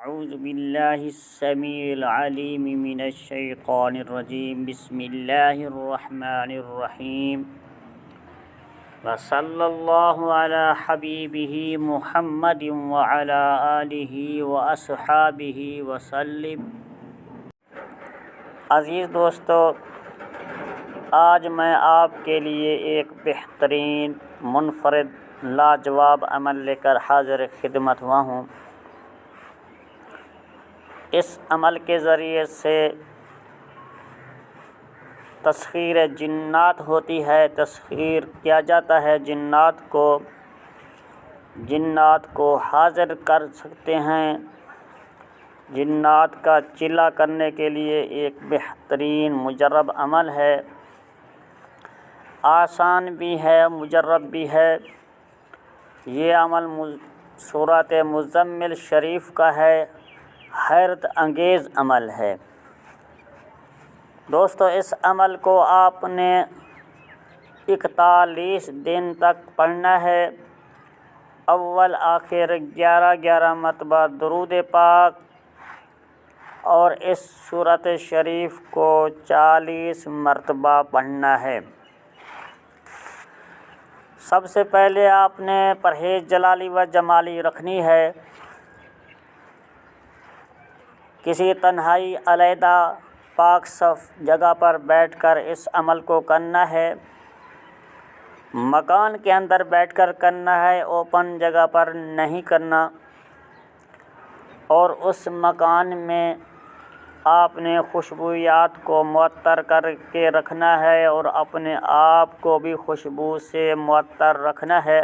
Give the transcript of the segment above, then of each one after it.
اعوذ باللہ السمیع العلیم من الشیطان الرجیم بسم اللہ الرحمن الرحیم وصلی اللہ علی حبیبہ محمد وعلی آلہ واصحابہ وسلم۔ عزیز دوستو، آج میں آپ کے لیے ایک بہترین منفرد لاجواب عمل لے کر حاضر خدمت ہوا ہوں۔ اس عمل کے ذریعے سے تسخیر جنات ہوتی ہے، تسخیر کیا جاتا ہے جنات کو حاضر کر سکتے ہیں۔ جنات کا چلا کرنے کے لیے ایک بہترین مجرب عمل ہے، آسان بھی ہے، مجرب بھی ہے۔ یہ عمل سورۃ مزمل شریف کا ہے، حیرت انگیز عمل ہے۔ دوستو، اس عمل کو آپ نے 41 دن تک پڑھنا ہے۔ اول آخر 11 مرتبہ درود پاک اور اس سورۃ شریف کو 40 مرتبہ پڑھنا ہے۔ سب سے پہلے آپ نے پرہیز جلالی و جمالی رکھنی ہے۔ کسی تنہائی علیحدہ پاک صاف جگہ پر بیٹھ کر اس عمل کو کرنا ہے۔ مکان کے اندر بیٹھ کر کرنا ہے، اوپن جگہ پر نہیں کرنا۔ اور اس مکان میں آپ نے خوشبویات کو معطر کر کے رکھنا ہے اور اپنے آپ کو بھی خوشبو سے معطر رکھنا ہے۔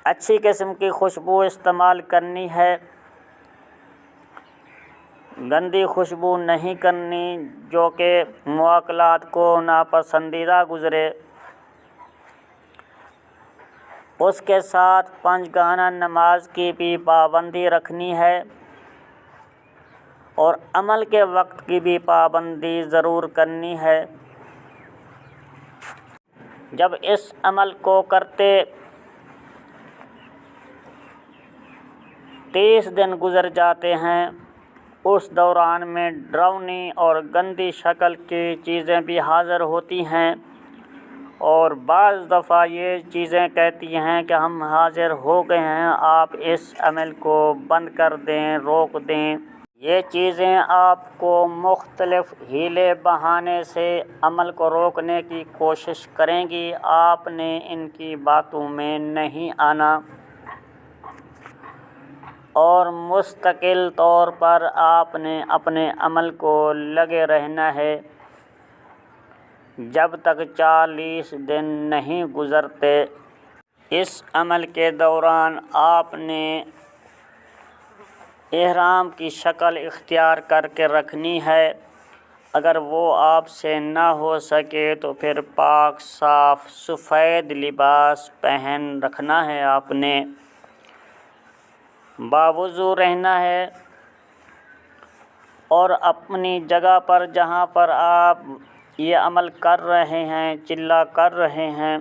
اچھی قسم کی خوشبو استعمال کرنی ہے، گندی خوشبو نہیں کرنی جو کہ موکلات کو ناپسندیدہ گزرے۔ اس کے ساتھ 5 گانا نماز کی بھی پابندی رکھنی ہے اور عمل کے وقت کی بھی پابندی ضرور کرنی ہے۔ جب اس عمل کو کرتے 30 دن گزر جاتے ہیں، اس دوران میں ڈراؤنی اور گندی شکل کی چیزیں بھی حاضر ہوتی ہیں اور بعض دفعہ یہ چیزیں کہتی ہیں کہ ہم حاضر ہو گئے ہیں، آپ اس عمل کو بند کر دیں، روک دیں۔ یہ چیزیں آپ کو مختلف ہیلے بہانے سے عمل کو روکنے کی کوشش کریں گی، آپ نے ان کی باتوں میں نہیں آنا اور مستقل طور پر آپ نے اپنے عمل کو لگے رہنا ہے جب تک 40 دن نہیں گزرتے۔ اس عمل کے دوران آپ نے احرام کی شکل اختیار کر کے رکھنی ہے۔ اگر وہ آپ سے نہ ہو سکے تو پھر پاک صاف سفید لباس پہن رکھنا ہے، آپ نے باوضو رہنا ہے اور اپنی جگہ پر جہاں پر آپ یہ عمل کر رہے ہیں، چلا کر رہے ہیں،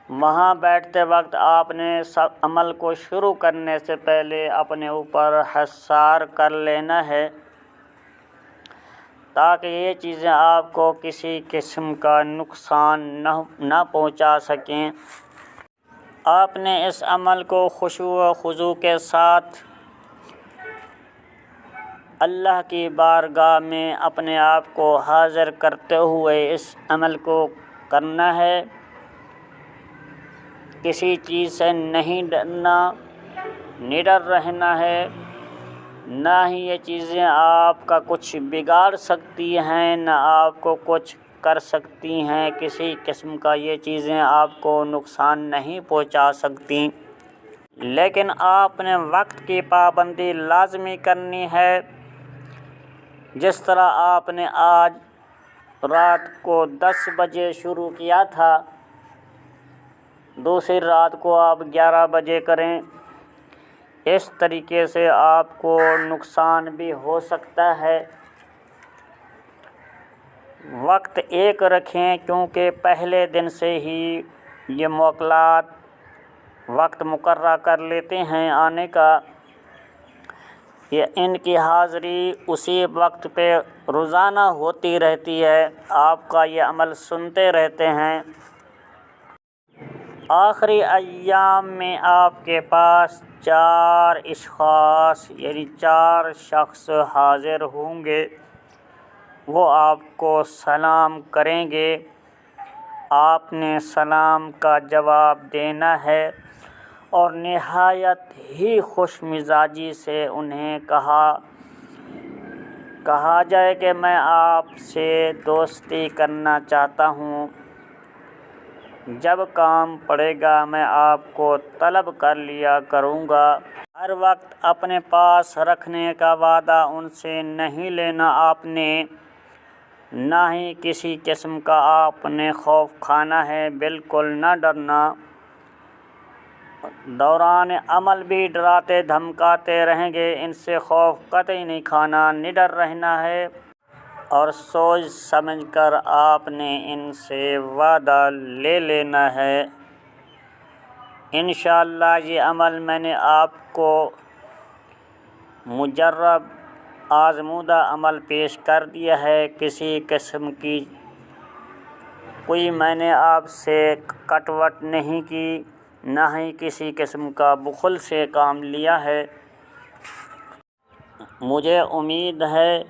وہاں بیٹھتے وقت آپ نے عمل کو شروع کرنے سے پہلے اپنے اوپر حصار کر لینا ہے تاکہ یہ چیزیں آپ کو کسی قسم کا نقصان نہ پہنچا سکیں۔ آپ نے اس عمل کو خشوع و خضوع کے ساتھ اللہ کی بارگاہ میں اپنے آپ کو حاضر کرتے ہوئے اس عمل کو کرنا ہے۔ کسی چیز سے نہیں ڈرنا، نڈر رہنا ہے، نہ ہی یہ چیزیں آپ کا کچھ بگاڑ سکتی ہیں، نہ آپ کو کچھ کر سکتی ہیں، کسی قسم کا یہ چیزیں آپ کو نقصان نہیں پہنچا سکتی۔ لیکن آپ نے وقت کی پابندی لازمی کرنی ہے۔ جس طرح آپ نے آج رات کو 10 بجے شروع کیا تھا، دوسری رات کو آپ 11 بجے کریں۔ اس طریقے سے آپ کو نقصان بھی ہو سکتا ہے۔ وقت ایک رکھیں کیونکہ پہلے دن سے ہی یہ موکلات وقت مقررہ کر لیتے ہیں آنے کا، یہ ان کی حاضری اسی وقت پہ روزانہ ہوتی رہتی ہے، آپ کا یہ عمل سنتے رہتے ہیں۔ آخری ایام میں آپ کے پاس 4 اشخاص یعنی 4 شخص حاضر ہوں گے، وہ آپ کو سلام کریں گے، آپ نے سلام کا جواب دینا ہے اور نہایت ہی خوش مزاجی سے انہیں کہا جائے کہ میں آپ سے دوستی کرنا چاہتا ہوں، جب کام پڑے گا میں آپ کو طلب کر لیا کروں گا۔ ہر وقت اپنے پاس رکھنے کا وعدہ ان سے نہیں لینا آپ نے، نہ ہی کسی قسم کا آپ نے خوف کھانا ہے، بالکل نہ ڈرنا۔ دوران عمل بھی ڈراتے دھمکاتے رہیں گے، ان سے خوف قطعی نہیں کھانا، نڈر رہنا ہے اور سوچ سمجھ کر آپ نے ان سے وعدہ لے لینا ہے۔ انشاءاللہ یہ عمل میں نے آپ کو مجرب آزمودہ عمل پیش کر دیا ہے، کسی قسم کی کوئی میں نے آپ سے کٹ وٹ نہیں کی، نہ ہی کسی قسم کا بخل سے کام لیا ہے۔ مجھے امید ہے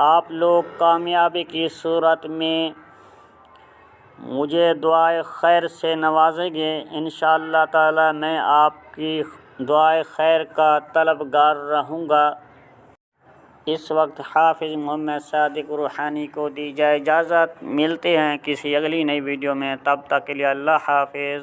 آپ لوگ کامیابی کی صورت میں مجھے دعائے خیر سے نوازیں گے، انشاءاللہ تعالی میں آپ کی دعائے خیر کا طلبگار رہوں گا۔ اس وقت حافظ محمد صادق روحانی کو دی جائے اجازت، ملتے ہیں کسی اگلی نئی ویڈیو میں، تب تک کے لیے اللہ حافظ۔